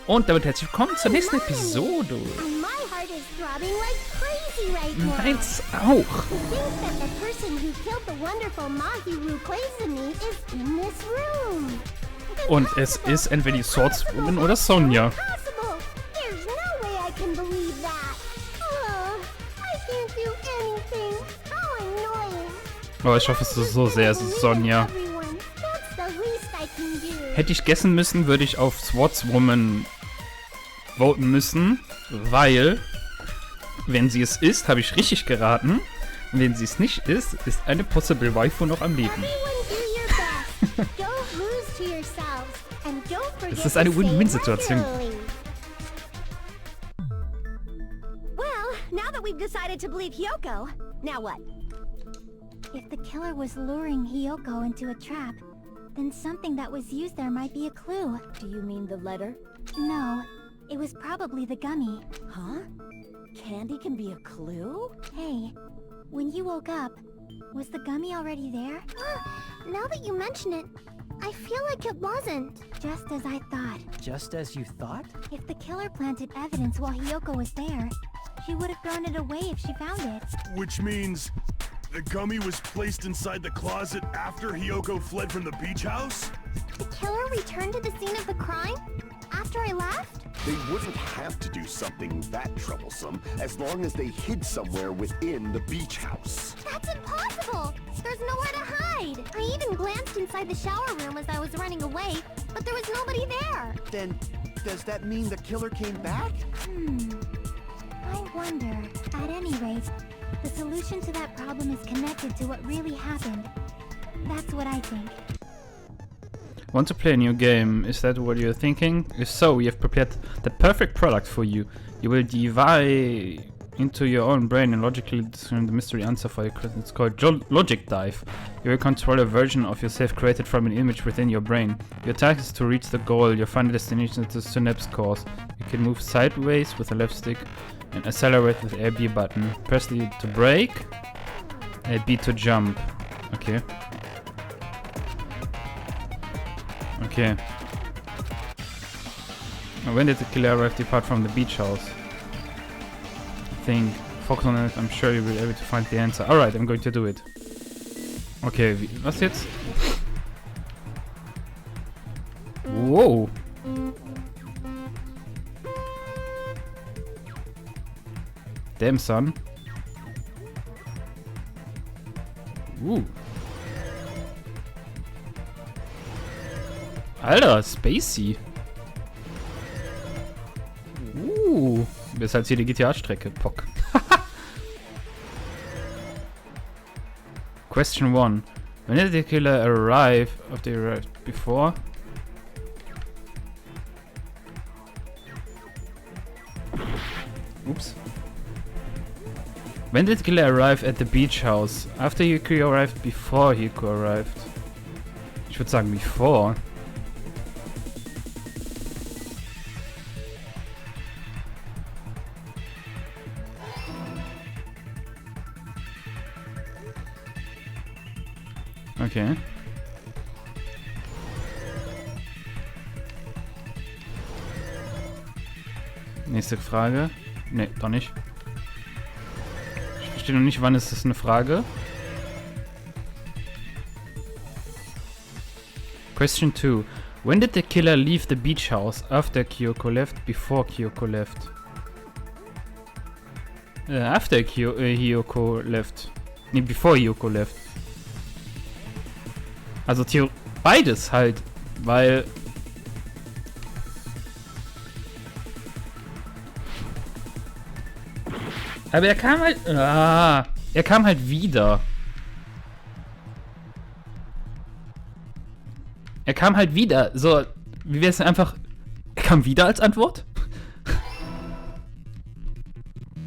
Und damit herzlich willkommen zur nächsten Episode. Meins auch. Und es ist entweder die Swordswoman oder Sonja. Oh, ich hoffe, es ist so sehr Sonja. Hätte ich guessen müssen, würde ich auf Swordswoman voten müssen, weil, wenn sie es ist, habe ich richtig geraten. Und wenn sie es nicht ist, ist eine Possible Waifu noch am Leben. Es ist eine Win-Win-Situation. Well, now that we've decided to believe Hyoko, now what? If the killer was luring Hyoko into a trap, then something that was used there might be a clue. Do you mean the letter? No, it was probably the gummy. Huh? Candy can be a clue? Hey, when you woke up, was the gummy already there? Now that you mention it, I feel like it wasn't. Just as I thought. Just as you thought? If the killer planted evidence while Hyoko was there, she would have thrown it away if she found it. Which means the gummy was placed inside the closet after Hyoko fled from the beach house? The killer returned to the scene of the crime? After I left? They wouldn't have to do something that troublesome as long as they hid somewhere within the beach house. That's impossible! There's nowhere to hide! I even glanced inside the shower room as I was running away, but there was nobody there! Then, does that mean the killer came back? I wonder. At any rate, the solution to that problem is connected to what really happened. That's what I think. Want to play a new game? Is that what you're thinking? If so, we have prepared the perfect product for you. You will divide into your own brain and logically discern the mystery answer for your question. It's called Logic Dive. You will control a version of yourself created from an image within your brain. Your task is to reach the goal. Your final destination is the synapse course. You can move sideways with the left stick and accelerate with RB button. Press D to brake, B to jump. Okay. Okay. When did the killer arrive? Depart from the beach house. I think. Focus on it. I'm sure you will be able to find the answer. Alright, I'm going to do it. Okay, was jetzt? Wow. Damn, son. Alter, Spacey. Das ist halt hier die GTA-Strecke. Pock. Question 1. When did the killer arrive? After he arrived before? Oops. When did the killer arrive at the beach house? After Hyoko arrived, before Hyoko arrived? Ich würde sagen before. Okay. Nächste Frage. Ne, doch nicht. Ich verstehe noch nicht, wann ist das eine Frage. Question 2. When did the killer leave the beach house? After Kyoko left? Before Kyoko left? After Hyoko left. Ne, before Hyoko left. Also beides halt, weil... Aber er kam halt... er kam halt wieder. Er kam halt wieder. So, wie wäre es denn einfach... Er kam wieder als Antwort?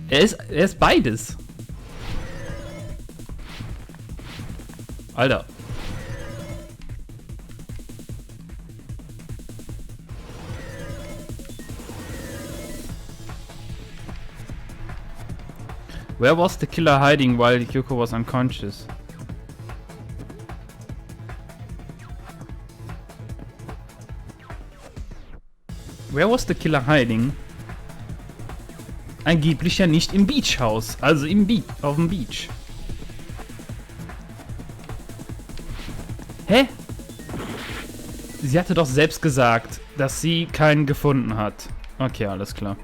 Er ist beides. Alter. Where was the killer hiding while Hyoko was unconscious? Where was the killer hiding? Angeblich ja nicht im Beach House, also auf dem Beach. Hä? Sie hatte doch selbst gesagt, dass sie keinen gefunden hat. Okay, alles klar.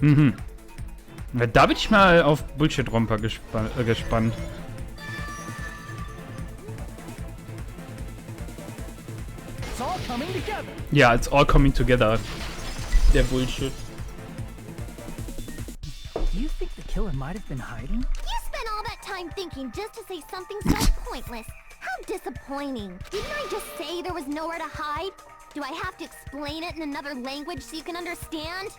Mhm. Ja, da bin ich mal auf Bullshit-Romper gespannt. Ja, it's all coming together. Der Bullshit. Do you think the killer might have been hiding? You spent all that time thinking just to say something so pointless. How disappointing. Didn't I just say there was nowhere to hide? Do I have to explain it in another language so you can understand?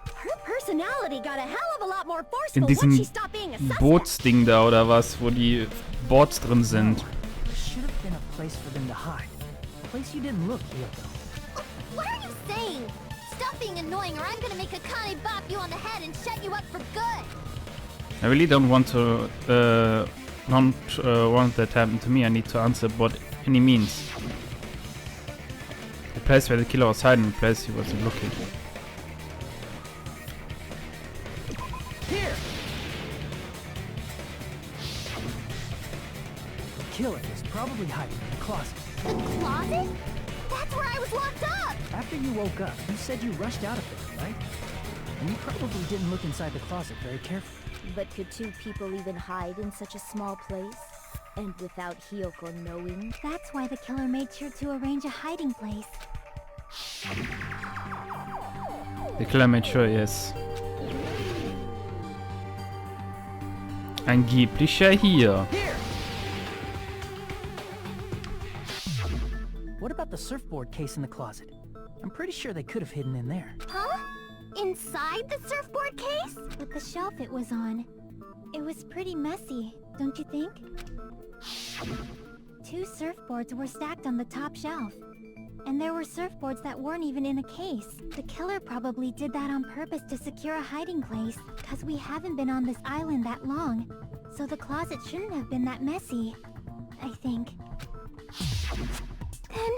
Her personality got a hell of a lot more In forceful once diesem she stopped being a suspect. Bootsding da oder was, wo die Boards drin sind. There should have been a place for them to hide. A place you didn't look, Hiyoko. What are you saying? Stop being annoying or I'm gonna make Akane bop you on the head and shut you up for good. I really don't want to want that happen to me. I need to answer what any means. The place where the killer was hiding, the place he wasn't looking. Here! The killer is probably hiding in the closet. The closet? That's where I was locked up! After you woke up, you said you rushed out of there, right? And you probably didn't look inside the closet very carefully. But could two people even hide in such a small place? And without Hiyoko knowing? That's why the killer made sure to arrange a hiding place. The killer made sure, yes. Angeblich ja hier. Here! What about the surfboard case in the closet? I'm pretty sure they could have hidden in there. Huh? Inside the surfboard case? With the shelf it was on. It was pretty messy, don't you think? Two surfboards were stacked on the top shelf. And there were surfboards that weren't even in a case. The killer probably did that on purpose to secure a hiding place, cause we haven't been on this island that long. So the closet shouldn't have been that messy, I think. Then,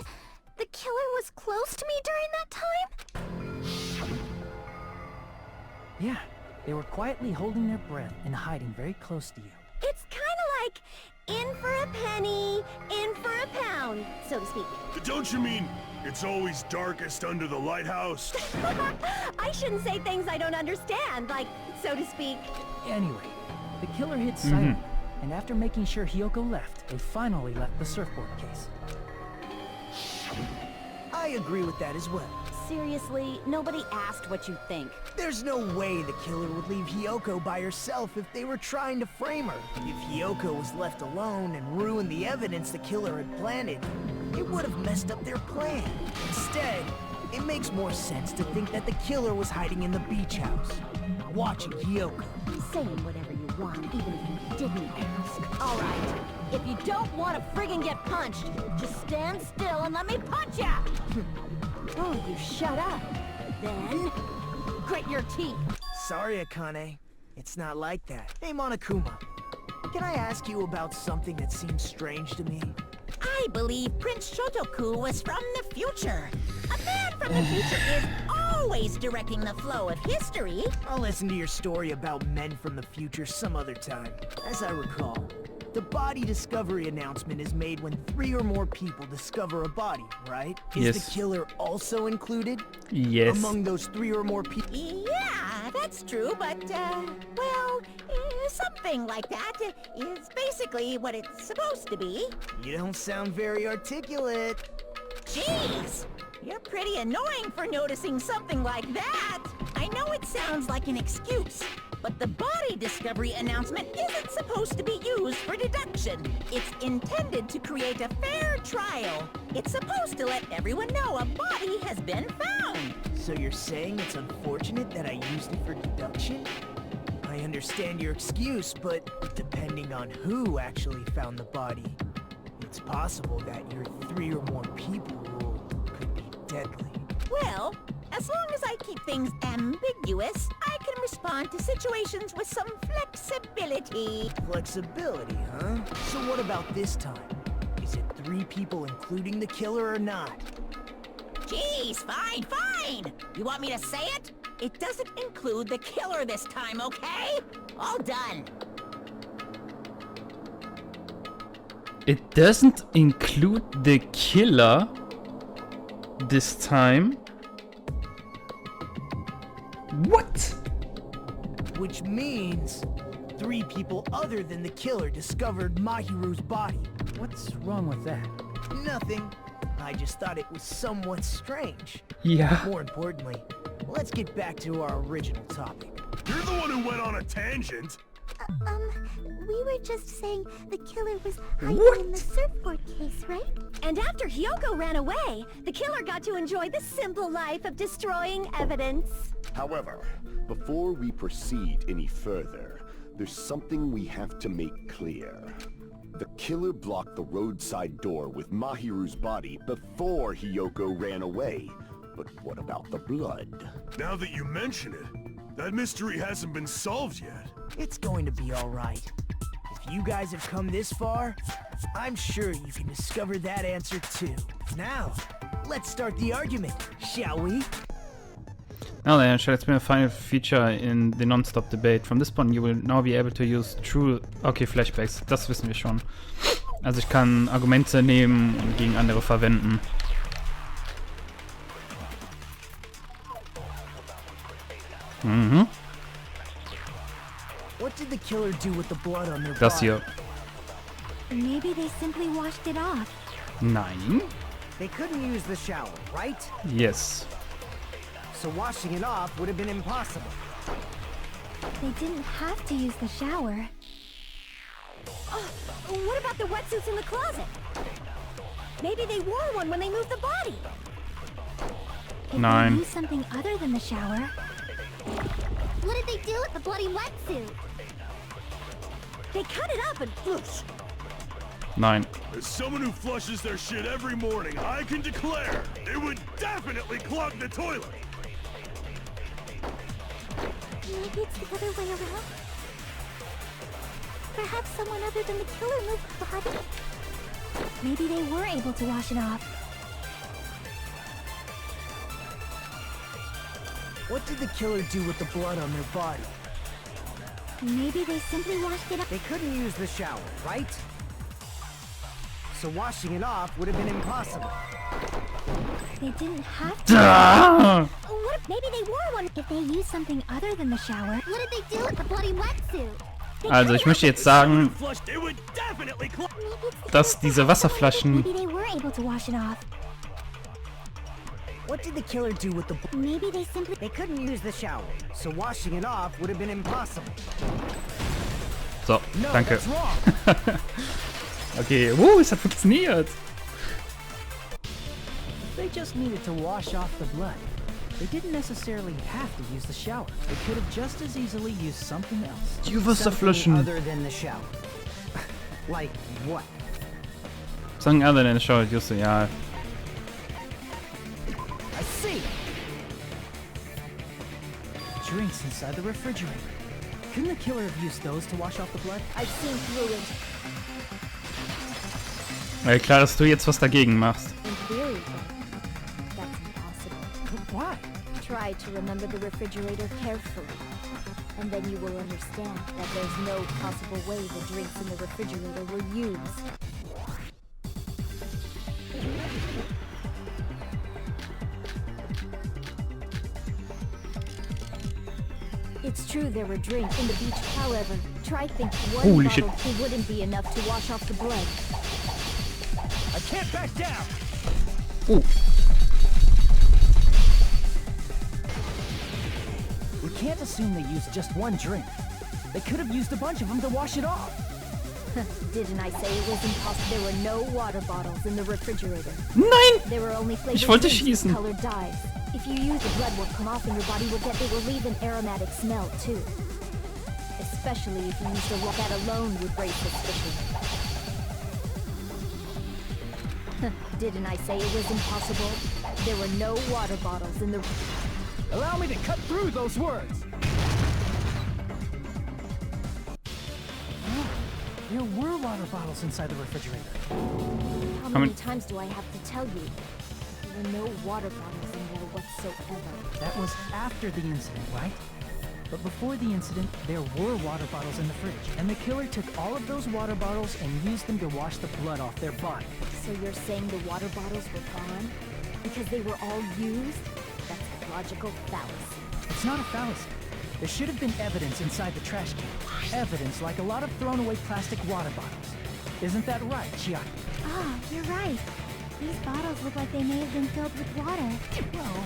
the killer was close to me during that time? Yeah, they were quietly holding their breath and hiding very close to you. It's kind of like in for a penny, in for a pound, so to speak. Don't you mean it's always darkest under the lighthouse? I shouldn't say things I don't understand, like, so to speak. Anyway, the killer hid silently, and after making sure Hiyoko left, they finally left the surfboard case. I agree with that as well. Seriously, nobody asked what you think. There's no way the killer would leave Hiyoko by herself if they were trying to frame her. If Hiyoko was left alone and ruined the evidence the killer had planted, it would have messed up their plan. Instead, it makes more sense to think that the killer was hiding in the beach house, watching Hiyoko. Saying whatever you want, even if you didn't ask. All right, if you don't want to friggin' get punched, just stand still and let me punch ya! Oh, you shut up. Then, grit your teeth. Sorry, Akane. It's not like that. Hey, Monokuma. Can I ask you about something that seems strange to me? I believe Prince Shotoku was from the future. A man from the future is always directing the flow of history. I'll listen to your story about men from the future some other time. As I recall, the body discovery announcement is made when 3 or more people discover a body, right? Is Yes. the killer also included? Yes. Among those 3 or more people? Yeah, that's true, but, well, something like that is basically what it's supposed to be. You don't sound very articulate. Jeez! You're pretty annoying for noticing something like that! I know it sounds like an excuse, but the body discovery announcement isn't supposed to be used for deduction. It's intended to create a fair trial. It's supposed to let everyone know a body has been found. So you're saying it's unfortunate that I used it for deduction? I understand your excuse, but depending on who actually found the body, it's possible that your 3 or more people rule could be deadly. Well, as long as I keep things ambiguous, I can respond to situations with some flexibility. Flexibility, huh? So what about this time? Is it 3 people including the killer or not? Jeez, fine. You want me to say it? It doesn't include the killer this time, okay? All done. It doesn't include the killer this time. What? Which means 3 people other than the killer discovered Mahiru's body. What's wrong with that? Nothing. I just thought it was somewhat strange. Yeah. More importantly, let's get back to our original topic. You're the one who went on a tangent. We were just saying the killer was hiding in the surfboard case, right? And after Hyoko ran away, the killer got to enjoy the simple life of destroying evidence. However, before we proceed any further, there's something we have to make clear. The killer blocked the roadside door with Mahiru's body before Hyoko ran away. But what about the blood? Now that you mention it, that mystery hasn't been solved yet. It's going to be all right. If you guys have come this far, I'm sure you can discover that answer too. Now, let's start the argument, shall we? Now then, shall explain a final feature in the non-stop debate. From this point, you will now be able to use true... Okay, Flashbacks, das wissen wir schon. Also ich kann Argumente nehmen und gegen andere verwenden. Mhm. What did the killer do with the blood on their Das body? hier. Maybe they simply washed it off. Nein. They couldn't use the shower, right? Yes. So washing it off would have been impossible. They didn't have to use the shower. Oh, what about the wetsuits in the closet? Maybe they wore one when they moved the body. If Nein. they used something other than the shower. What did they do with the bloody wetsuit? They cut it up and whoosh. Nein. As someone who flushes their shit every morning, I can declare it would definitely clog the toilet. Maybe it's the other way around. Perhaps someone other than the killer moved the body. Maybe they were able to wash it off. What did the killer do with the blood on their body? Maybe they simply washed it off. They couldn't use the shower, right? So washing it off would have been impossible. They didn't have to. Ah! What if maybe they wore one? If they used something other than the shower. What did they do with the bloody wetsuit? Also ich möchte jetzt sagen, Flushed, it would definitely clog. dass diese Wasserflaschen... Maybe they were able to wash it off. What did the killer do with the blood? Maybe they simply... They couldn't use the shower, so washing it off would have been impossible. So, No, danke. that's wrong. Okay, es hat funktioniert. They just needed to wash off the blood. They didn't necessarily have to use the shower. They could have just as easily used something else. Die Something Wasserflaschen. other than the shower. Like what? Sagen alle in der Show, just ja. I see. Drinks inside the refrigerator. Couldn't the killer have used those to wash off the blood? I've seen through it. Weil klar, dass du jetzt was dagegen machst. In theory, that's impossible. Why? Try to remember the refrigerator carefully, and then you will understand that there's no possible way the drinks in the refrigerator were used. It's true there were drinks in the beach, however, try thinking one Holy bottle shit. wouldn't be enough to wash off the blood. I can't back down. Oh, We can't assume they used just one drink. They could have used a bunch of them to wash it off. Didn't I say it was impossible? There were no water bottles in the refrigerator. nein! There were only flavored Ich wollte drinks with schießen. colored dyes. If you use the blood will come off and your body will get, it will leave an aromatic smell too. Especially if you use the raw, that alone would raise suspicion. Didn't I say it was impossible? There were no water bottles in the... Allow me to cut through those words. There were water bottles inside the refrigerator. How many times do I have to tell you? There were no water bottles in there whatsoever. That was after the incident, right? But before the incident, there were water bottles in the fridge, and the killer took all of those water bottles and used them to wash the blood off their body. So you're saying the water bottles were gone? Because they were all used? That's a logical fallacy. It's not a fallacy. There should have been evidence inside the trash can. Evidence like a lot of thrown away plastic water bottles. Isn't that right, Chiaki? Ah, you're right. These bottles look like they may have been filled with water. Well,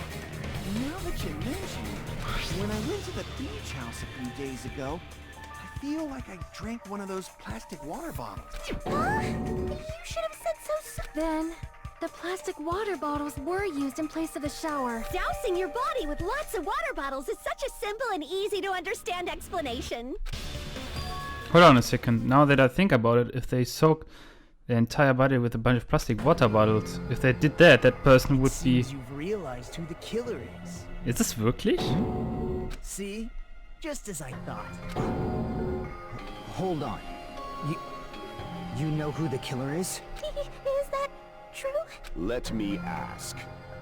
now that you mention it, when I went to the beach house a few days ago, I feel like I drank one of those plastic water bottles. Huh? You should have said so soon. Then, the plastic water bottles were used in place of the shower. Dousing your body with lots of water bottles is such a simple and easy to understand explanation. Hold on a second. Now that I think about it, if they soak the entire body with a bunch of plastic water bottles, if they did that, that person would be... Seems you've realized who the killer is. Ist es wirklich? See? Just as I thought. Hold on. You know who the killer is? Is that true? Let me ask.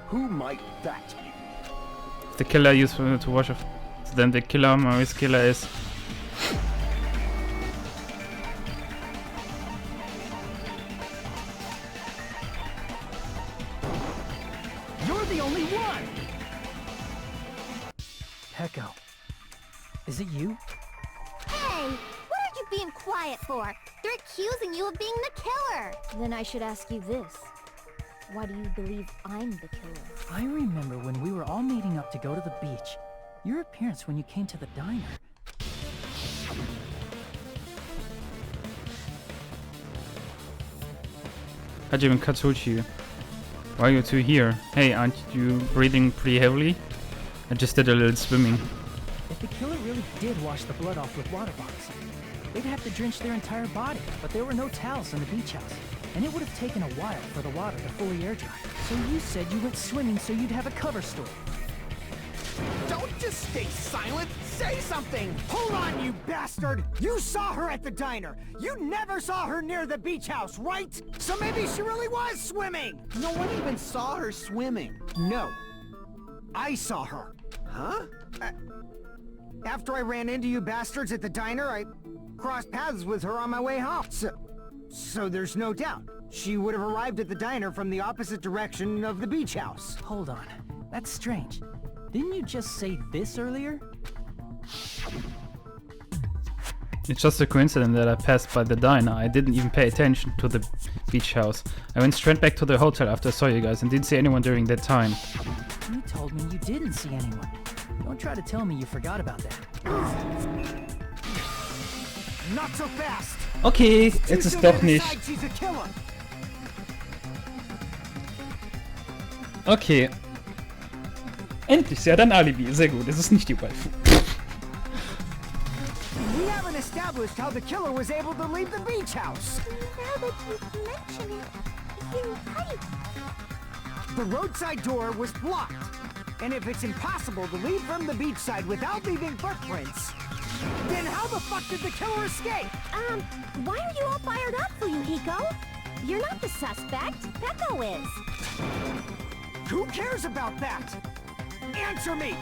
Who might that be? If the killer used to wash off, then the killer, Maurice killer is... You're the only one! Peko. Is it you? Hey, what are you being quiet for? They're accusing you of being the killer. Then I should ask you this. Why do you believe I'm the killer? I remember when we were all meeting up to go to the beach. Your appearance when you came to the diner. Hajime Katsuchi, why are you two here? Hey, aren't you breathing pretty heavily? I just did a little swimming. If the killer really did wash the blood off with water bottles, they'd have to drench their entire body, but there were no towels in the beach house, and it would have taken a while for the water to fully air dry. So you said you went swimming so you'd have a cover story. Don't just stay silent! Say something! Hold on, you bastard! You saw her at the diner! You never saw her near the beach house, right? So maybe she really was swimming! No one even saw her swimming. No. I saw her. Huh? After I ran into you bastards at the diner, I crossed paths with her on my way home. So there's no doubt. She would have arrived at the diner from the opposite direction of the beach house. Hold on. That's strange. Didn't you just say this earlier? It's just a coincidence that I passed by the diner. I didn't even pay attention to the beach house. I went straight back to the hotel after I saw you guys and didn't see anyone during that time. You told me you didn't see anyone. Don't try to tell me you forgot about that. Not so fast! Okay, jetzt ist doch nicht. She's a killer. Okay. Endlich, sie hat ein Alibi. Sehr gut, es ist nicht die Waifu. We haven't established how the killer was able to leave the beach house. Now that you mention it, you're right. The roadside door was blocked. And if it's impossible to leave from the beachside without leaving footprints, then how the fuck did the killer escape? Why are you all fired up, Fuyuhiko? You're not the suspect. Peko is. Who cares about that? Answer me!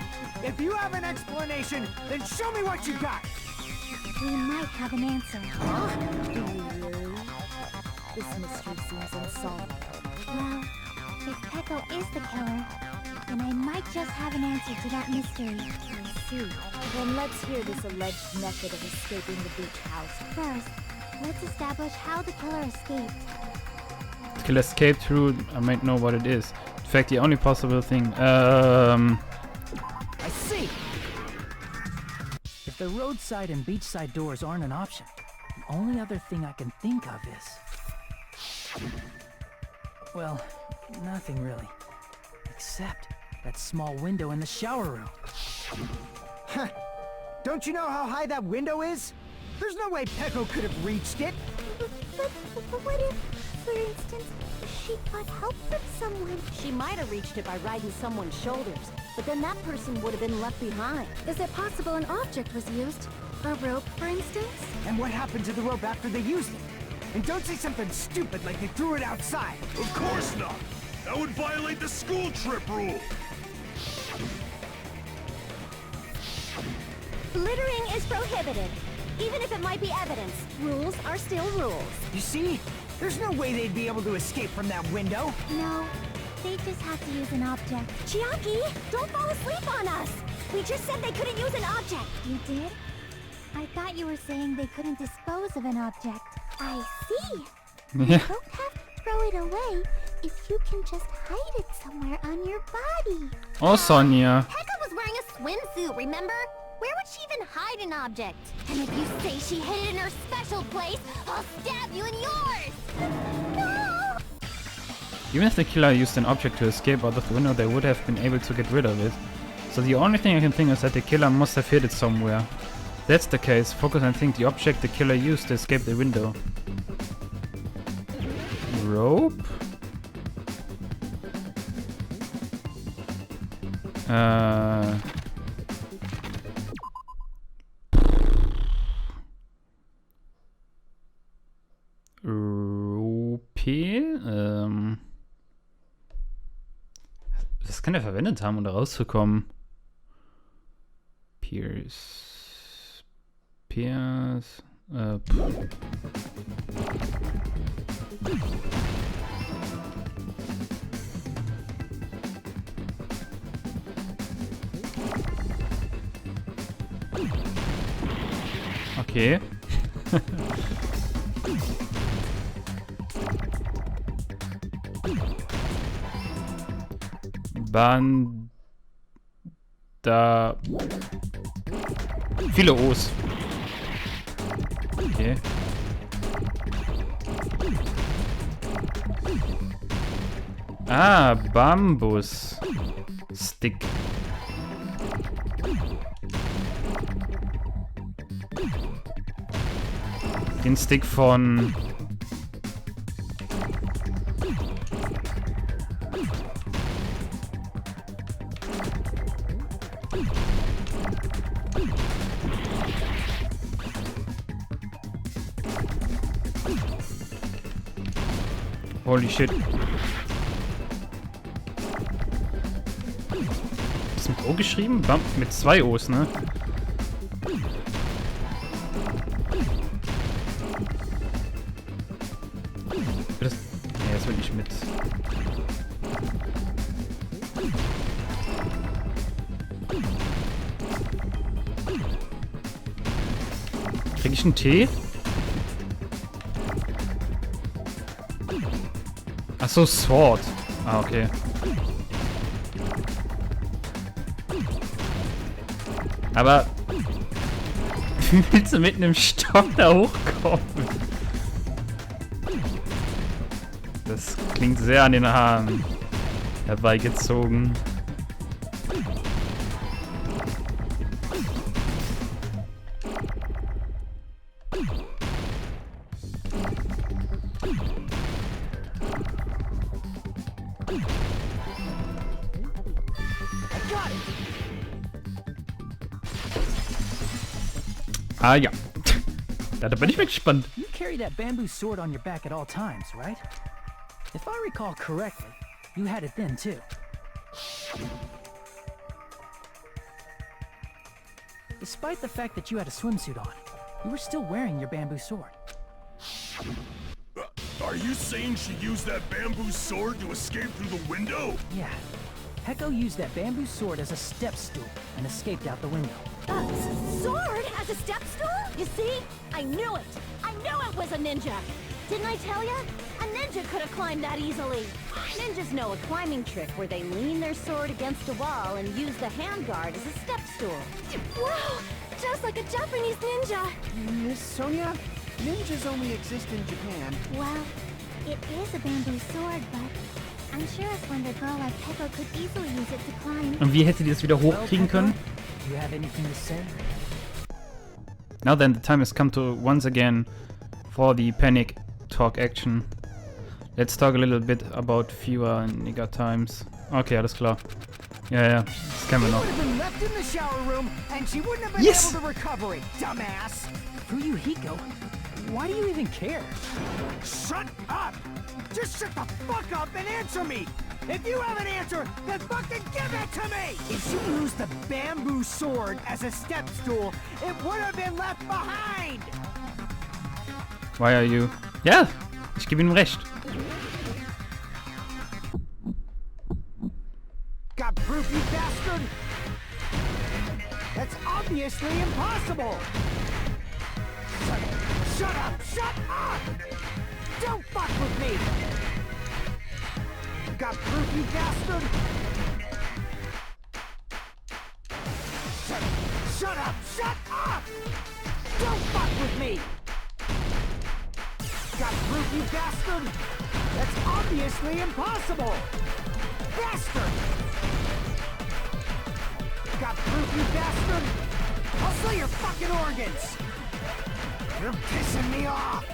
If you have an explanation, then show me what you got! We might have an answer. Do you really? This mystery seems unsolvable. Well, if Peko is the killer, then I might just have an answer to that mystery. I see. Then let's hear this alleged method of escaping the beach house. First, let's establish how the killer escaped. The killer escaped through... I might know what it is. In fact, the only possible thing... I see! If the roadside and beachside doors aren't an option, the only other thing I can think of is... Well, nothing really. Except that small window in the shower room. Huh. Don't you know how high that window is? There's no way Peko could have reached it. But what if, for instance, she got help from someone? She might have reached it by riding someone's shoulders, but then that person would have been left behind. Is it possible an object was used? A rope, for instance? And what happened to the rope after they used it? And don't say something stupid like they threw it outside. Of course not. That would violate the school trip rule. Littering is prohibited. Even if it might be evidence, rules are still rules. You see? There's no way they'd be able to escape from that window. No, they just have to use an object. Chiaki, don't fall asleep on us. We just said they couldn't use an object. You did? I thought you were saying they couldn't dispose of an object. I see. You don't have to throw it away if you can just hide it somewhere on your body. Oh, Sonja. Pekka was wearing a swimsuit, remember? Where would she even hide an object? And if you say she hid it in her special place, I'll stab you in yours! No! Even if the killer used an object to escape out of the window, they would have been able to get rid of it. So the only thing I can think is that the killer must have hid it somewhere. If that's the case, focus and think the object the killer used to escape the window. Rope? Was kann er verwendet haben, um da rauszukommen? Pierce. Okay. Da. Viele O's. Okay. Ah, Bambus. Stick. Den Stick von... Holy shit. Ist mit O geschrieben? Mit 2 O's, ne? Das, nee, das will ich mit. Krieg ich einen Tee? Achso, Sword. Ah, okay. Aber wie willst du mit einem Stock da hochkommen? Das klingt sehr an den Haaren herbeigezogen. Ah ja. Da bin ich mal gespannt. You carry that bamboo sword on your back at all times, right? If I recall correctly, you had it then too. Despite the fact that you had a swimsuit on, you were still wearing your bamboo sword. Are you saying she used that bamboo sword to escape through the window? Yeah. Heko used that bamboo sword as a step stool and escaped out the window. Sword as a step stool? You see? I knew it! I knew it was a ninja! Didn't I tell ya? A ninja could have climbed that easily. Ninjas know a climbing trick where they lean their sword against a wall and use the handguard as a step stool. Wow! Just like a Japanese ninja! Miss Sonia, ninjas only exist in Japan. Well, it is a bamboo sword, but I'm sure a slender girl like Peppa could easily use it to climb. Und wie hätte die das wieder hochkriegen können? Do you have anything to say? Now then, the time has come to once again for the panic talk action. Let's talk a little bit about fewer and nigger times. Okay, alles klar. Ja, das kennen wir noch. Left in the shower room, and she wouldn't have been Yes! able to recover it, dumbass. Through you, Hiko. Why do you even care? Shut up! Just shut the fuck up and answer me! If you have an answer, then fucking give it to me! If she used the bamboo sword as a step stool, it would have been left behind! Why are you... Ja, ich gebe ihm recht. Got proof, you bastard? That's obviously impossible! Shut up! Shut up! Don't fuck with me! Got proof, you bastard? Shut up! Shut up! Don't fuck with me! Got proof, you bastard? That's obviously impossible! Bastard! Got proof, you bastard? I'll sell your fucking organs! You're pissing me off!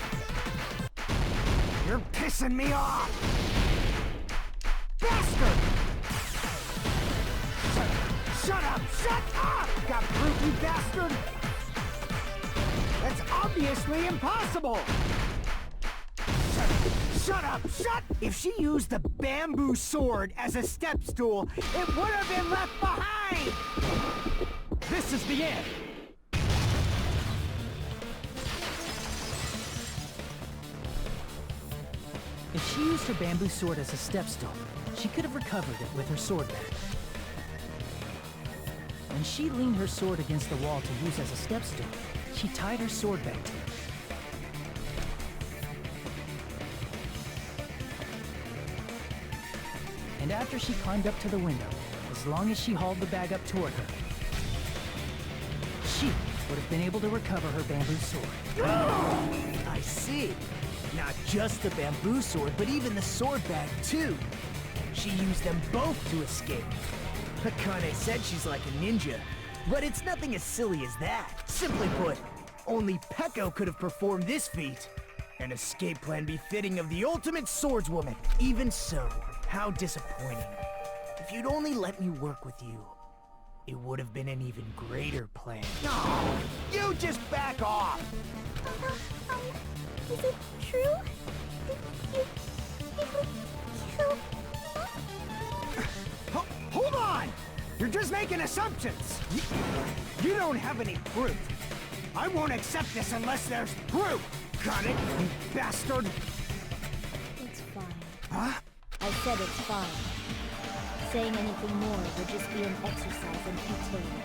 You're pissing me off! Bastard! Shut up! Shut up! Got proof, you bastard? That's obviously impossible! Shut up! Shut! If she used the bamboo sword as a step stool, it would have been left behind! This is the end! If she used her bamboo sword as a step stool, she could have recovered it with her sword bag. When she leaned her sword against the wall to use as a step stool, she tied her sword bag to it. And after she climbed up to the window, as long as she hauled the bag up toward her, she would have been able to recover her bamboo sword. I see. Not just the bamboo sword, but even the sword bag, too. She used them both to escape. Akane said she's like a ninja, but it's nothing as silly as that. Simply put, only Peko could have performed this feat. An escape plan befitting of the ultimate swordswoman. Even so, how disappointing. If you'd only let me work with you, it would have been an even greater plan. No, you just back off! Is it true? Did you kill... Hold on! You're just making assumptions! You don't have any proof. I won't accept this unless there's proof! Got it, you bastard? It's fine. Huh? I said it's fine. Saying anything more would just be an exercise in futility.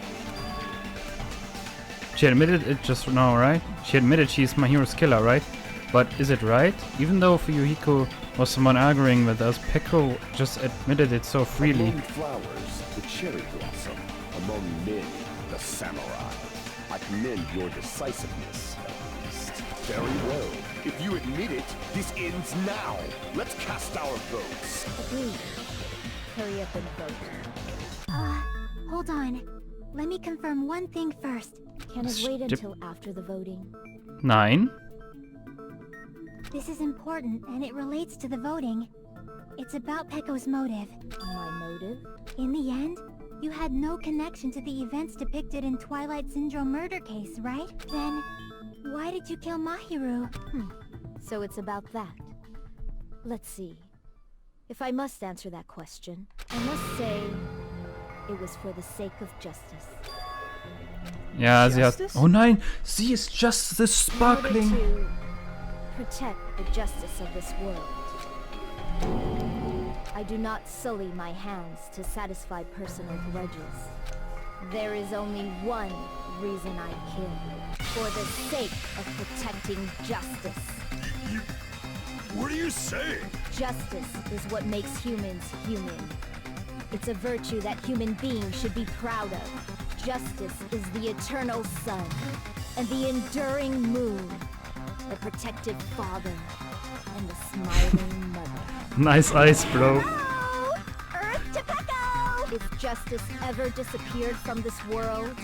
She admitted it just now, right? She admitted she's my hero's killer, right? But is it right? Even though Fuyuhiko was someone arguing with us, Peko just admitted it so freely. Among flowers, the cherry blossom. Among men, the samurai. I commend your decisiveness, at least. Very well. If you admit it, this ends now. Let's cast our votes. Agreed. Hurry up and vote. Hold on. Let me confirm one thing first. Can it wait until after the voting? Nein. This is important, and it relates to the voting. It's about Peko's motive. My motive? In the end, you had no connection to the events depicted in Twilight Syndrome murder case, right? Then, why did you kill Mahiru? So it's about that. Let's see. If I must answer that question, I must say it was for the sake of justice. Ja, sie hat... Justice? Oh nein, sie ist Justice Sparkling. In order to protect the justice of this world. I do not sully my hands to satisfy personal grudges. There is only one reason I kill. For the sake of protecting justice. What are you saying? Justice is what makes humans human. It's a virtue that human beings should be proud of. Justice is the eternal sun, and the enduring moon, the protective father, and the smiling mother. Nice eyes, bro. Hello! Earth to Peko! If justice ever disappeared from this world,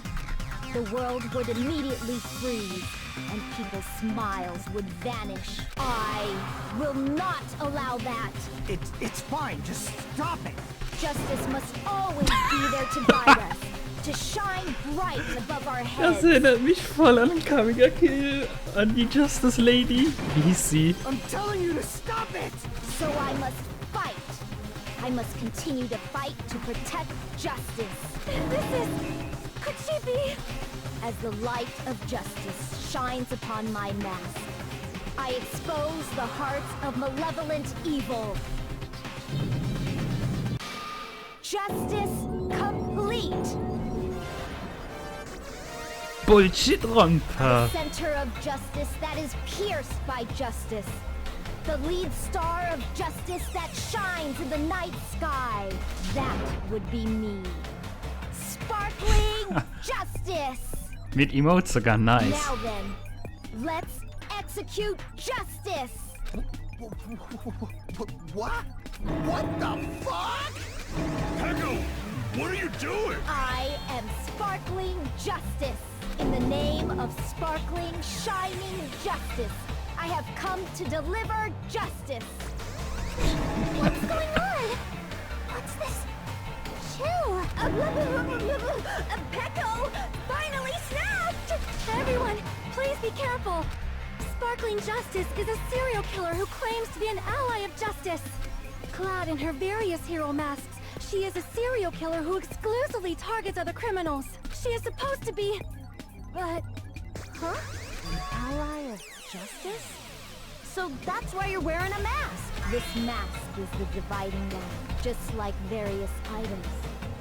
the world would immediately freeze, and people's smiles would vanish. I will not allow that! It's fine, just stop it! Justice must always be there to guide us, to shine bright above our heads. Das erinnert mich voll an Kamiga Kill. an die Justice Lady. Wie hieß sie? I'm telling you to stop it! So I must fight. I must continue to fight to protect justice. Could she be? As the light of justice shines upon my mask, I expose the hearts of malevolent evil. Justice complete. Bullshit-Romper. Center of justice that is pierced by justice. The lead star of justice that shines in the night sky. That would be me. Sparkling justice. Mit Emotes sogar nice. Now then, let's execute justice. What? What the fuck? Peko, what are you doing? I am sparkling justice. In the name of sparkling, shining justice, I have come to deliver justice. What's going on? What's this? Chill. Peko finally snapped! Everyone, please be careful. Sparkling Justice is a serial killer who claims to be an ally of justice. Clad in her various hero masks, she is a serial killer who exclusively targets other criminals. She is supposed to be... But... Huh? An ally of justice? So that's why you're wearing a mask. This mask is the dividing line, just like various items.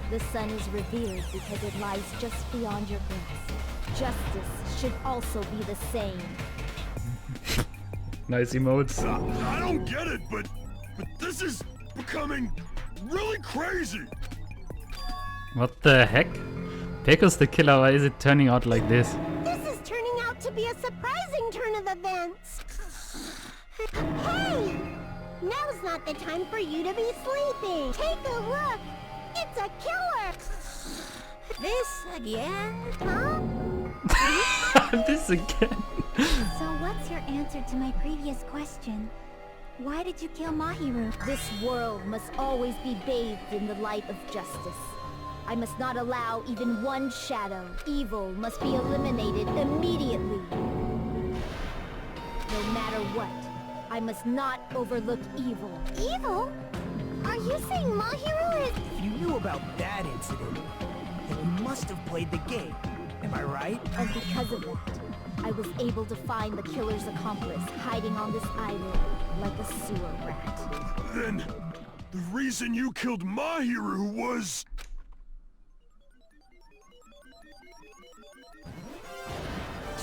The sun is revered because it lies just beyond your grasp. Justice should also be the same. Nice Emotes. I don't get it, but this is becoming really crazy. What the heck? Peko's the killer, why is it turning out like this? This is turning out to be a surprising turn of events. Hey! Now's not the time for you to be sleeping. Take a look. It's a killer. This again? Huh? This again. So what's your answer to my previous question? Why did you kill Mahiru? This world must always be bathed in the light of justice. I must not allow even one shadow. Evil must be eliminated immediately. No matter what, I must not overlook evil. Evil? Are you saying Mahiru is... If you knew about that incident, then you must have played the game. Am I right? And because of that, I was able to find the killer's accomplice hiding on this island like a sewer rat. Then the reason you killed Mahiru was...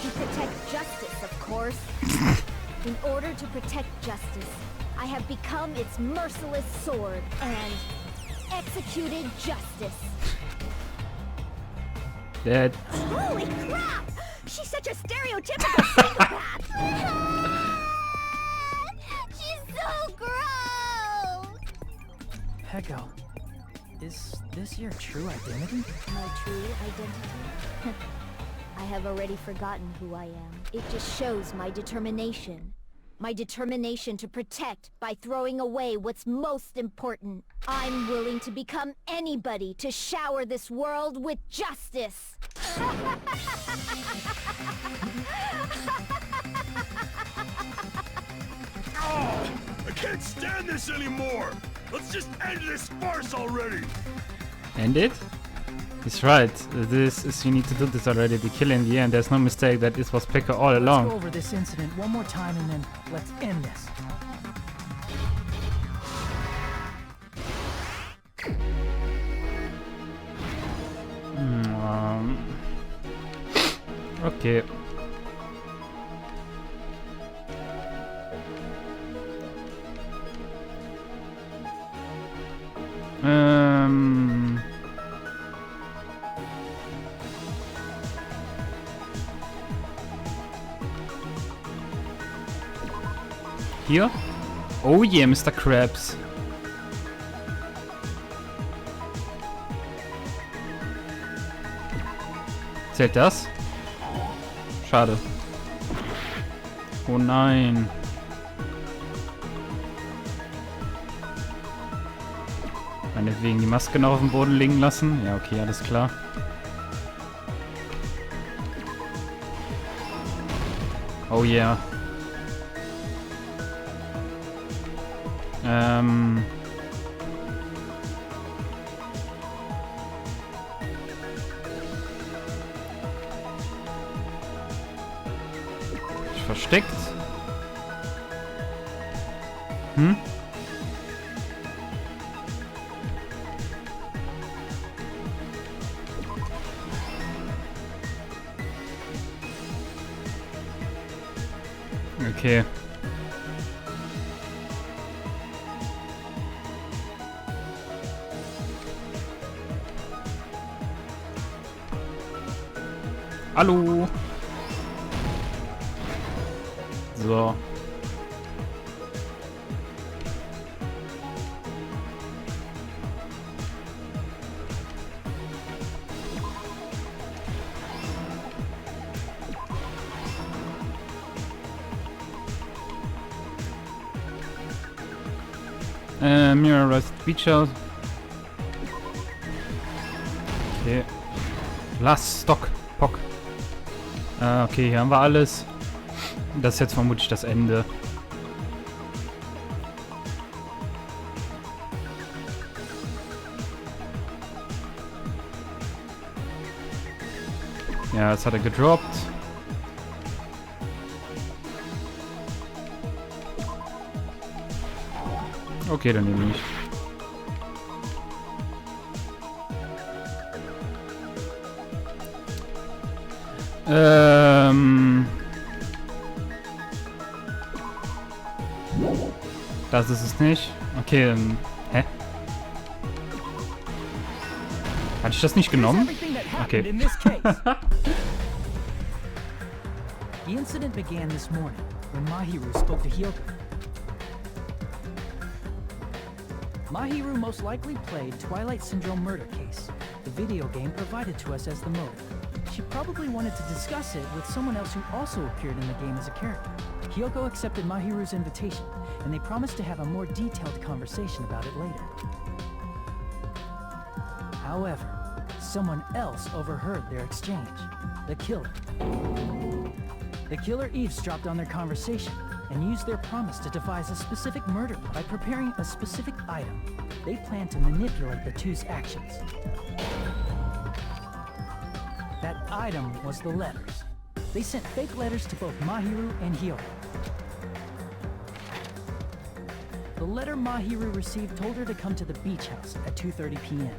To protect justice, of course. In order to protect justice, I have become its merciless sword and executed justice. Dead. Holy crap! She's such a stereotypical psychopath! She's so gross! Peko, is this your true identity? My true identity? I have already forgotten who I am. It just shows my determination. My determination to protect by throwing away what's most important. I'm willing to become anybody to shower this world with justice. Oh, I can't stand this anymore! Let's just end this farce already! End it? He's right. This is, you need to do this already. The kill in the end. There's no mistake that this was Peko all Let's along. go over this incident one more time and then let's end this. Okay. Hier? Oh yeah, Mr. Krabs. Zählt das? Schade. Oh nein. Meinetwegen die Maske noch auf dem Boden liegen lassen. Ja, okay, alles klar. Oh yeah. Versteckt? Hm? Okay. Hallo. So. Mirrorized Beach House. Okay. Last Stock. Pock. Okay, hier haben wir alles. Das ist jetzt vermutlich das Ende. Ja, jetzt hat er gedroppt. Okay, dann nehme ich. Das ist es nicht. Okay, dann... Hä? Hatte ich das nicht genommen? Okay. The incident began this morning when Mahiru spoke to Hyoko. Mahiru most likely played Twilight Syndrome Murder Case, the video game provided to us as the motive. She probably wanted to discuss it with someone else who also appeared in the game as a character. Hyoko accepted Mahiru's invitation, and they promised to have a more detailed conversation about it later. However, someone else overheard their exchange. The killer. The killer eavesdropped on their conversation and used their promise to devise a specific murder by preparing a specific item. They planned to manipulate the two's actions. That item was the letters. They sent fake letters to both Mahiru and Hyoko. The letter Mahiru received told her to come to the beach house at 2:30 p.m.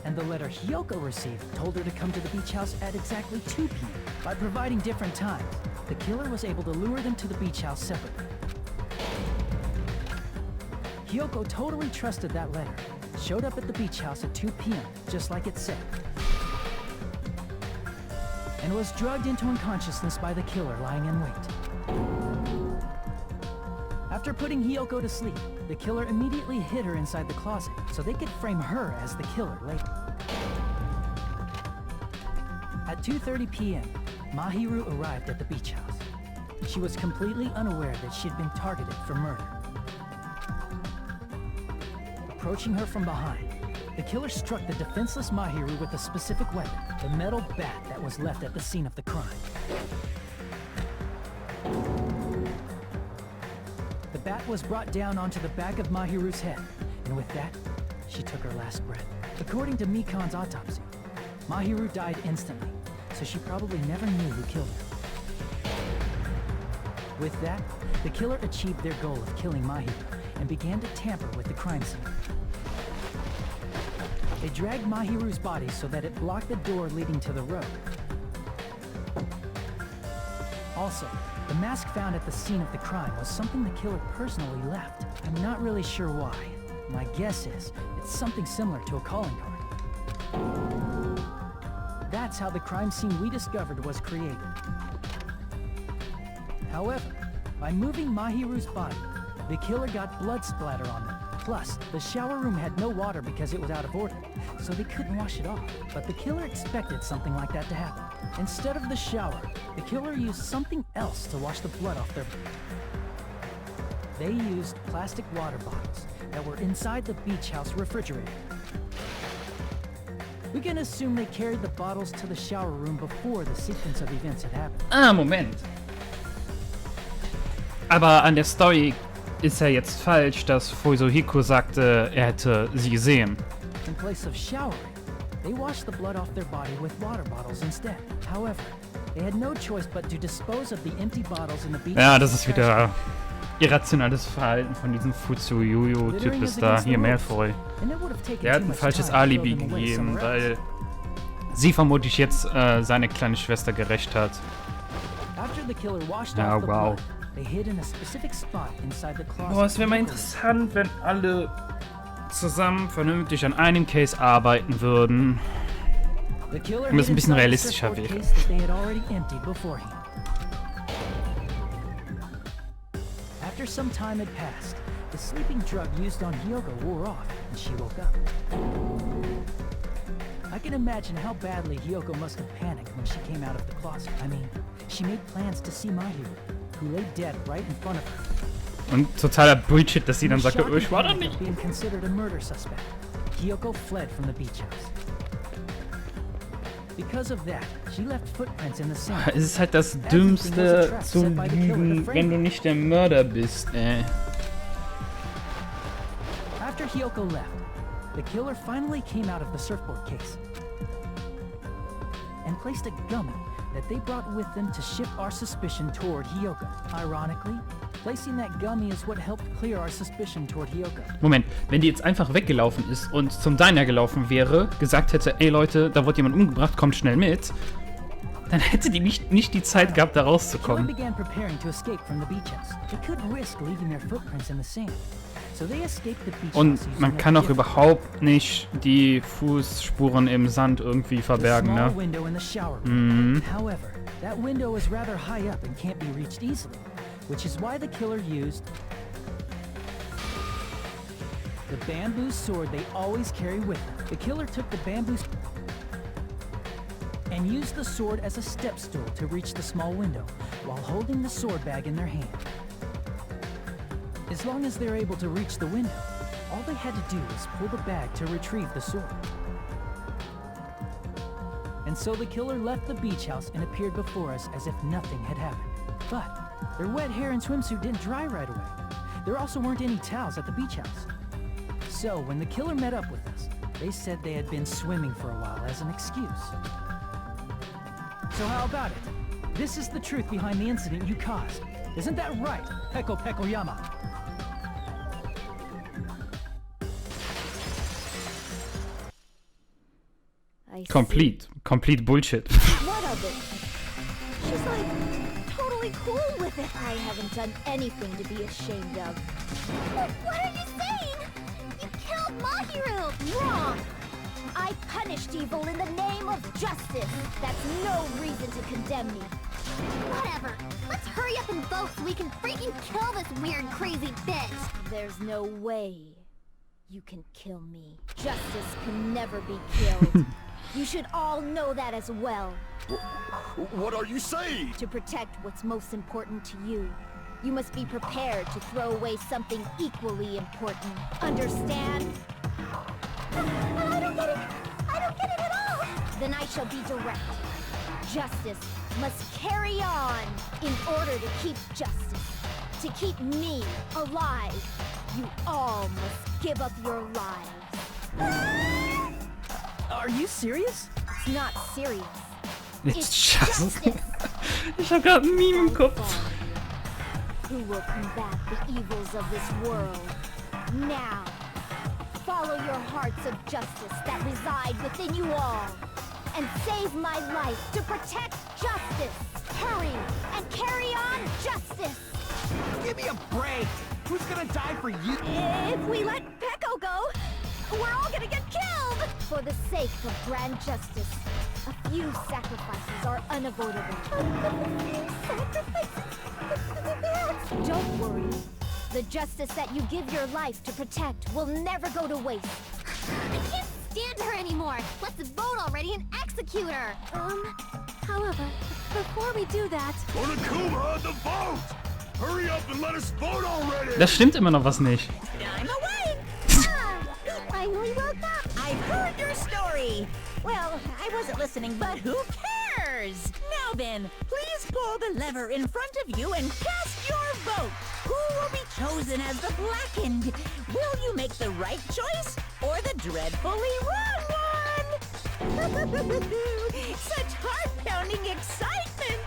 And the letter Hyoko received told her to come to the beach house at exactly 2 p.m. By providing different times, the killer was able to lure them to the beach house separately. Hyoko totally trusted that letter, showed up at the beach house at 2 p.m., just like it said, and was drugged into unconsciousness by the killer lying in wait. After putting Hyoko to sleep, the killer immediately hid her inside the closet so they could frame her as the killer later. At 2:30 p.m., Mahiru arrived at the beach house. She was completely unaware that she'd been targeted for murder. Approaching her from behind, the killer struck the defenseless Mahiru with a specific weapon, the metal bat that was left at the scene of the crime. The bat was brought down onto the back of Mahiru's head, and with that, she took her last breath. According to Mikan's autopsy, Mahiru died instantly, so she probably never knew who killed her. With that, the killer achieved their goal of killing Mahiru and began to tamper with the crime scene. They dragged Mahiru's body so that it blocked the door leading to the road. Also, the mask found at the scene of the crime was something the killer personally left. I'm not really sure why. My guess is it's something similar to a calling card. That's how the crime scene we discovered was created. However, by moving Mahiru's body, the killer got blood splatter on them. Plus, the shower room had no water because it was out of order, so they couldn't wash it off. But the killer expected something like that to happen. Instead of the shower, the killer used something else to wash the blood off their... They used plastic water bottles that were inside the beach house refrigerator. We can assume they carried the bottles to the shower room before the sequence of events had happened. Ah, Moment. Aber an der Story ist ja jetzt falsch, dass Fuizohiko sagte, er hätte sie gesehen. In place of showering, they washed the blood off their body with water bottles instead. However, they had no choice but to dispose of the empty bottles in the beach. Ja, das ist wieder irrationales Verhalten von diesem Futsuyoyo-Typ ist da. Hier, Malfoy. Der hat ein falsches Alibi gegeben, weil sie vermutlich jetzt seine kleine Schwester gerächt hat. Ja, wow. Boah, es wäre mal interessant, wenn alle zusammen vernünftig an einem Case arbeiten würden. Und es ein bisschen realistischer wäre. After some time had passed, the sleeping drug used on Hyoko wore off, and she woke up. I can imagine how badly Hyoko must have panicked when she came out of the closet. I mean, she made plans to see Mahiru, who lay dead right in front of her. Und totaler Bullshit, dass sie dann sagt, ich war da nicht. Being considered a murder suspect, Hyoko fled from the beach house. Because of that, she left footprints in the sand. Es ist halt das Dümmste zu lügen, wenn du nicht der Mörder bist, After Hyoko left, the killer finally came out of the surfboard case and placed a gummy that they brought with them to shift our suspicion toward Hyoko. Ironically, placing that gummy is what helped clear our suspicion toward Hyoko. Moment, wenn die jetzt einfach weggelaufen ist und zum Diner gelaufen wäre, gesagt hätte, ey Leute, da wurde jemand umgebracht, kommt schnell mit, dann hätte die nicht die Zeit gehabt, da rauszukommen. Und man kann auch überhaupt nicht die Fußspuren im Sand irgendwie verbergen, ne? Mhm. However, that window is rather high up and can't be reached easily, which is why the killer used the bamboo sword they always carry with them. The killer took the bamboo and used the sword as a step stool to reach the small window while holding the sword bag in their hand. As long as they're able to reach the window, all they had to do was pull the bag to retrieve the sword. And so the killer left the beach house and appeared before us as if nothing had happened. But their wet hair and swimsuit didn't dry right away. There also weren't any towels at the beach house. So when the killer met up with us, they said they had been swimming for a while as an excuse. So how about it? This is the truth behind the incident you caused. Isn't that right, Peko Pekoyama? Complete bullshit. What of it? She's like totally cool with it. I haven't done anything to be ashamed of. What are you saying? You killed Mahiru! Wrong! I punished evil in the name of justice. That's no reason to condemn me. Whatever. Let's hurry up and vote so we can freaking kill this weird, crazy bitch. There's no way you can kill me. Justice can never be killed. You should all know that as well. What are you saying? To protect what's most important to you, you must be prepared to throw away something equally important. Understand? I don't get it. I don't get it at all. Then I shall be direct. Justice must carry on in order to keep justice. To keep me alive, you all must give up your lives. Are you serious? It's not serious. It's just... Ich hab grad ein Meme im Kopf. Who will combat the evils of this world? Now, follow your hearts of justice that reside within you all, and save my life to protect justice. Hurry and carry on justice. Give me a break. Who's gonna die for you? If we let Peko go, we're all gonna get killed! For the sake of grand justice, a few sacrifices are unavoidable. Don't worry. The justice that you give your life to protect will never go to waste. I can't stand her anymore. Let's vote already and execute her. However, before we do that... Onokuma, the vote! Hurry up and let us vote already! Das stimmt immer noch was nicht. I'm awake! Finally woke up! I've heard your story. Well, I wasn't listening, but who cares? Now then, please pull the lever in front of you and cast your vote. Who will be chosen as the blackened? Will you make the right choice or the dreadfully wrong one? Such heart-pounding excitement!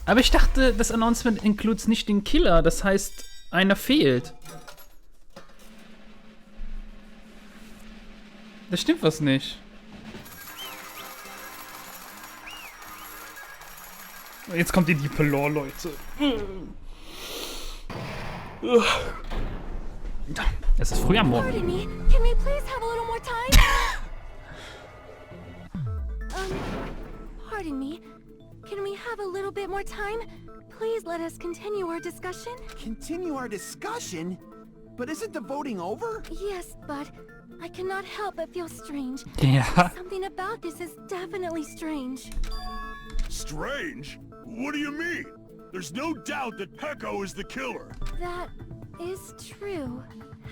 Aber ich dachte, das Announcement includes nicht den Killer. Das heißt, einer fehlt. Da stimmt was nicht. Jetzt kommt die Deep Lore, Leute. Es ist früh am Morgen. Pardon me, can we please have a little more time? Pardon me, can we have a little bit more time? Please let us continue our discussion. Continue our discussion? But isn't the voting over? Yes, but I cannot help but feel strange. Ja. Something about this is definitely strange. Strange? What do you mean? There's no doubt that Pecco is the killer. That is true.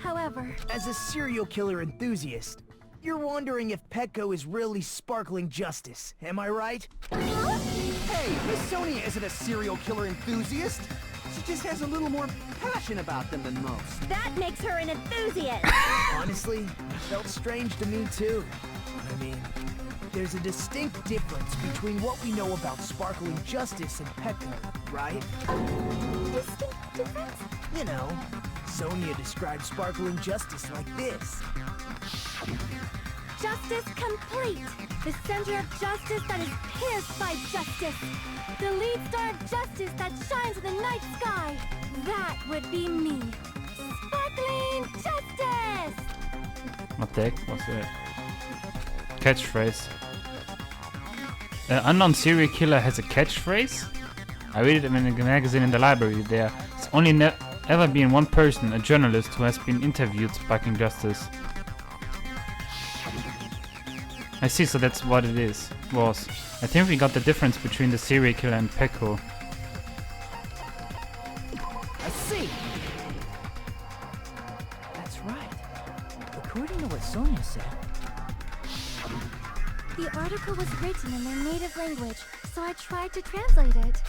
However, As a serial killer enthusiast, you're wondering if Pecco is really sparkling justice, am I right? Hey, Miss Sonia isn't a serial killer enthusiast. She just has a little more passion about them than most. That makes her an enthusiast. Honestly, it felt strange to me too. I mean, there's a distinct difference between what we know about sparkling justice and Pecco, right? distinct difference? You know, Sonia describes sparkling justice like this. Justice complete. The center of justice that is pierced by justice. The lead star of justice that shines in the night sky. That would be me. Sparkling justice! What the heck was it? Catchphrase. An unknown serial killer has a catchphrase? I read it in a magazine in the library. There's only ever been one person, a journalist, who has been interviewed sparking justice. I see, so that's what it was. I think we got the difference between the serial killer and Pecco. I see. That's right. According to what Sonia said, The article was written in their native language, so I tried to translate it.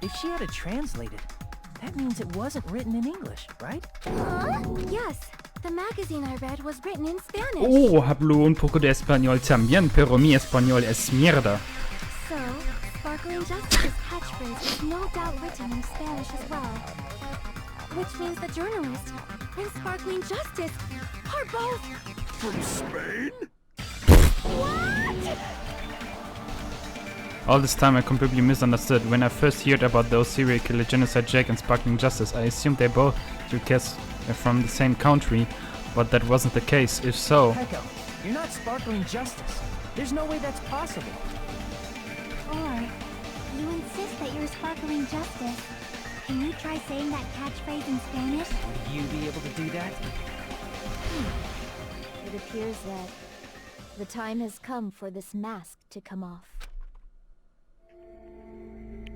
if she had to translate it, that means it wasn't written in English, right? Huh? Yes. The magazine I read was written in Spanish. Oh, hablo un poco de español también, pero mi español es mierda. So, Sparkling Justice's catchphrase is no doubt written in Spanish as well. Which means the journalist and Sparkling Justice are both... From Spain? What? All this time I completely misunderstood. When I first heard about those serial killer Genocide Jack and Sparkling Justice, I assumed they both were from the same country, but that wasn't the case. If so... Pecco, you're not Sparkling Justice. There's no way that's possible. Or, you insist that you're Sparkling Justice. Can you try saying that catchphrase in Spanish? Would you be able to do that? It appears that the time has come for this mask to come off.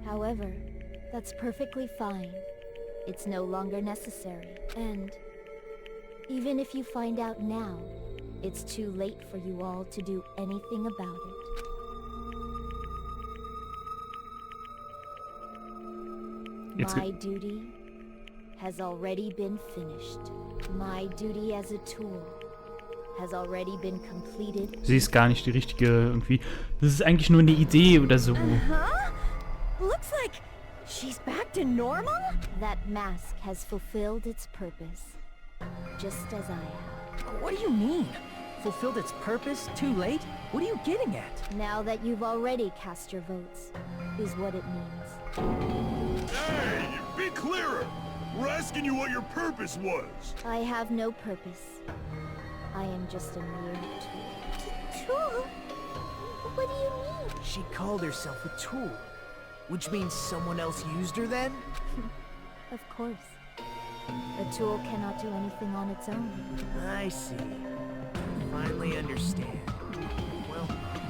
However, that's perfectly fine. It's no longer necessary. And even if you find out now, it's too late for you all to do anything about it. My duty has already been finished. My duty as a tool has already been completed. Sie ist gar nicht die richtige irgendwie. Das ist eigentlich nur eine Idee oder so. Huh? Looks like she's back to normal? That mask has fulfilled its purpose, just as I have. What do you mean? Fulfilled its purpose? Too late? What are you getting at? Now that you've already cast your votes, is what it means. Hey, be clearer! We're asking you what your purpose was. I have no purpose. I am just a mere tool. Tool? What do you mean? She called herself a tool, which means someone else used her then? Of course. A tool cannot do anything on its own. I see. Finally understand. Well,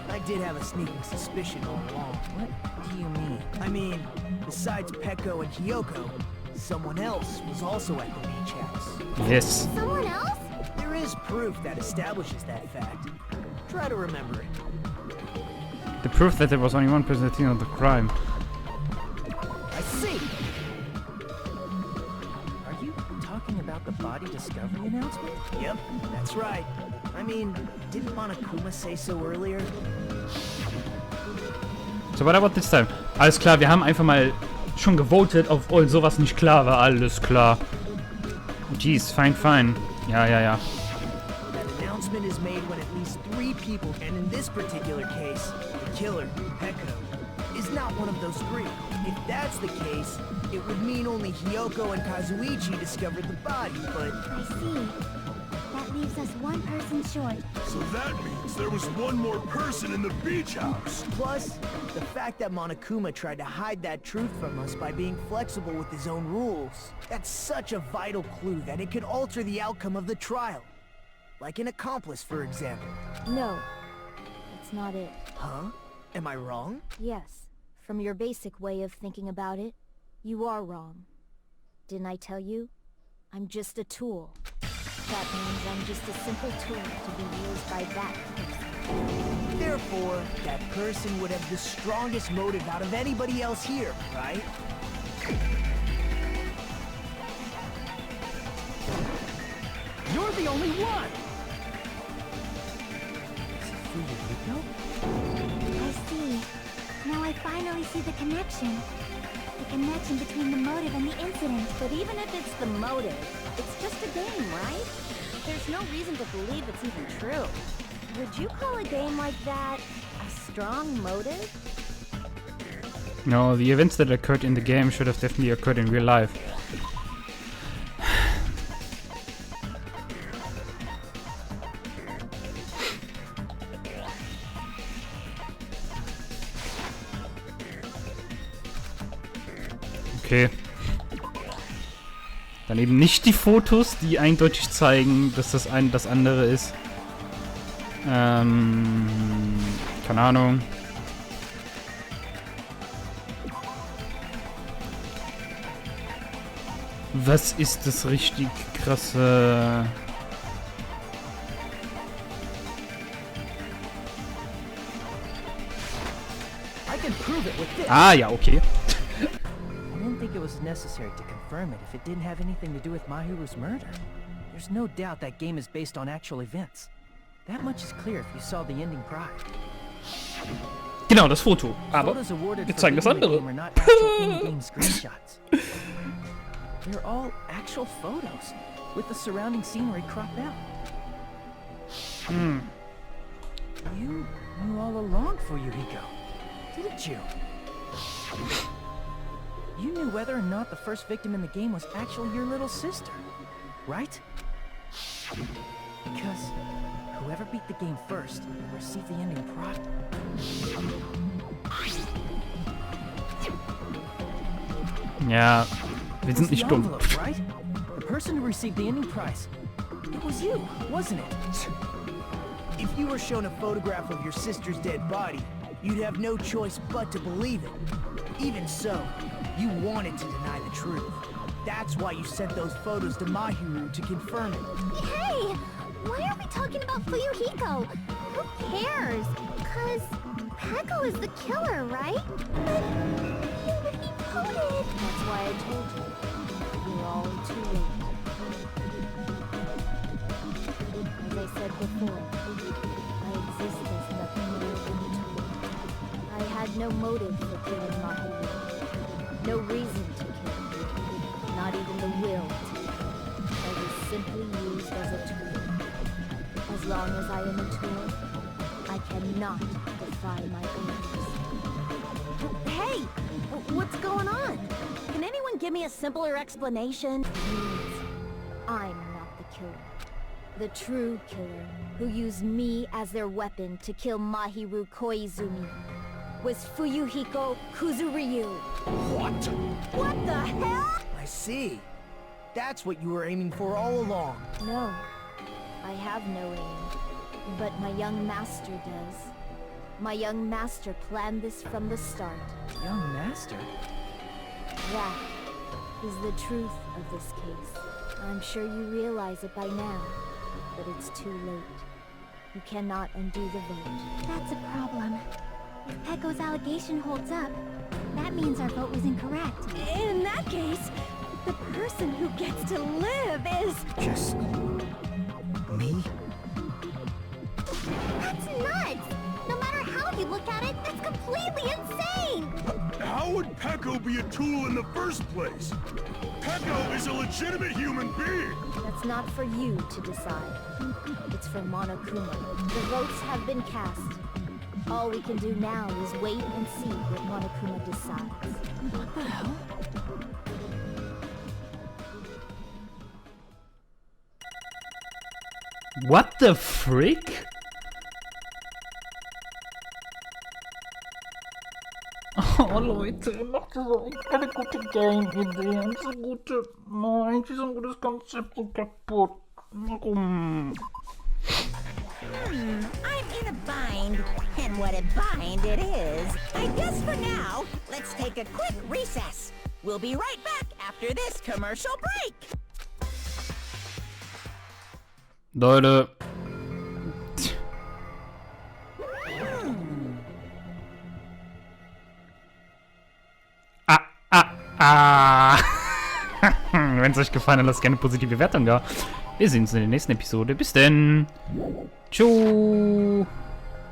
I did have a sneaking suspicion all along. What do you mean? I mean, besides Pecco and Hiyoko, someone else was also at the beach house. Yes. Someone else? There is proof that establishes that fact. Try to remember it. The proof that there was only one person at the scene of the crime. I see! Are you talking about the body discovery announcement? Yep, that's right. I mean, didn't Monokuma say so earlier? So what about this time? Alles klar, wir haben einfach mal schon gewotet, obwohl sowas nicht klar war. Alles klar. Jeez, fine. Ja. That announcement is made when at least 3 people, and in this particular case, the killer, Peko, is not one of those 3. If that's the case, it would mean only Hiyoko and Kazuichi discovered the body, but... I see. That leaves us one person short. So that means there was one more person in the beach house. Plus, the fact that Monokuma tried to hide that truth from us by being flexible with his own rules. That's such a vital clue that it could alter the outcome of the trial. Like an accomplice, for example. No, that's not it. Huh? Am I wrong? Yes, from your basic way of thinking about it, you are wrong. Didn't I tell you? I'm just a tool. That means I'm just a simple tool to be used by that person. Therefore, that person would have the strongest motive out of anybody else here, right? You're the only one! Is it Fuyuhiko? I see. Now I finally see the connection. The connection between the motive and the incident. But even if it's the motive, it's just a game, right? There's no reason to believe it's even true. Would you call a game like that a strong motive? No, the events that occurred in the game should have definitely occurred in real life. Okay. Dann eben nicht die Fotos, die eindeutig zeigen, dass das eine das andere ist. Keine Ahnung. Was ist das richtig krasse? I can prove it with this. Ah, ja, okay. I didn't think it was necessary to confirm it if it didn't have anything to do with Mahiru's murder. There's no doubt that game is based on actual events. That much is clear if you saw the ending prize. Genau, das Foto. Aber Photos awarded wir for zeigen das beating the andere. game are not actual in-game screenshots. They're all actual photos, with the surrounding scenery cropped out. You knew all along, Fuyuhiko, didn't you? You knew whether or not the first victim in the game was actually your little sister, right? Because whoever beat the game first received the ending prize. Ja, wir It sind was the nicht dumm. envelope, right? The person who received the ending prize. It was you, wasn't it? If you were shown a photograph of your sister's dead body, you'd have no choice but to believe it. Even so, you wanted to deny the truth. That's why you sent those photos to Mahiru to confirm it. Hey! Why are we talking about Fuyuhiko? Who cares? Cause Peko is the killer, right? But he voted. That's why I told you. You're all too late. As I said before, I exist as nothing more than a tool. I had no motive for killing Mahiru. No reason to kill him. Not even the will to kill. I was simply used as a tool. As long as I am a tool, I cannot defy my orders. Hey! What's going on? Can anyone give me a simpler explanation? Means I'm not the killer. The true killer, who used me as their weapon to kill Mahiru Koizumi, was Fuyuhiko Kuzuryu. What? What the hell? I see. That's what you were aiming for all along. No, I have no aim, but my young master does. My young master planned this from the start. Young master? That is the truth of this case. I'm sure you realize it by now. But it's too late. You cannot undo the vote. That's a problem. If Pecco's allegation holds up, that means our vote was incorrect. In that case, the person who gets to live is... Just... me? That's nuts! No matter how you look at it, that's completely insane! How would Pecco be a tool in the first place? Pecco is a legitimate human being! That's not for you to decide. It's for Monokuma. The votes have been cast. All we can do now is wait and see what Monokuma decides. What the hell? What the frick? Oh Leute, macht so keine gute Game-Idee und so gute... Nein, so ein gutes Konzept so kaputt. Warum? I'm in a bind, and what a bind it is. I guess for now, let's take a quick recess. We'll be right back after this commercial break. Leute. Wenn es euch gefallen hat, lasst gerne eine positive Bewertung da. Wir sehen uns in der nächsten Episode. Bis denn. Tschüss.